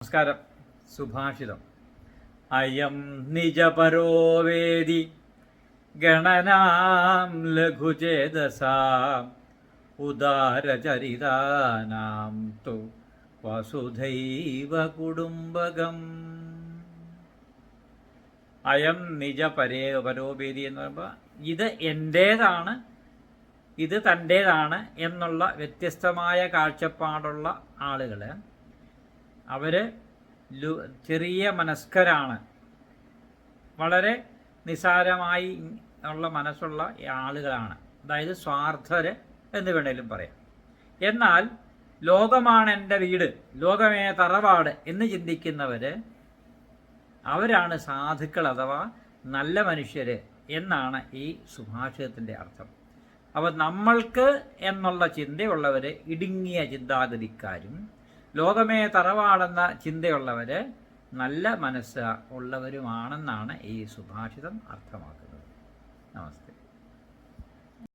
നമസ്കാരം. സുഭാഷിതം. അയം നിജപരോ വേദി ഗണനാം ലഘുചേതസാം ഉദാരചരിതാനാം തു വസുധൈവ കുടുംബകം. അയം പരോവേദി എന്ന് പറയുമ്പോൾ ഇത് എൻ്റേതാണ്, ഇത് തൻ്റേതാണ് എന്നുള്ള വ്യത്യസ്തമായ കാഴ്ചപ്പാടുള്ള ആളുകൾ, അവർ ചെറിയ മനസ്കരാണ്, വളരെ നിസാരമായി ഉള്ള മനസ്സുള്ള ആളുകളാണ്, അതായത് സ്വാർത്ഥർ എന്ന് വേണേലും പറയാം. എന്നാൽ ലോകമാണ് എൻ്റെ വീട്, ലോകമേ തറവാട് എന്ന് ചിന്തിക്കുന്നവർ, അവരാണ് സാധുക്കൾ അഥവാ നല്ല മനുഷ്യർ എന്നാണ് ഈ സുഭാഷിതത്തിൻ്റെ അർത്ഥം. അപ്പോൾ നമ്മൾക്ക് എന്നുള്ള ചിന്തയുള്ളവർ ഇടുങ്ങിയ ചിന്താഗതിക്കാരും, ലോകമേ തറവാടെന്ന ചിന്തയുള്ളവർ നല്ല മനസ്സ് ഉള്ളവരുമാണെന്നാണ് ഈ സുഭാഷിതം അർത്ഥമാക്കുന്നത്.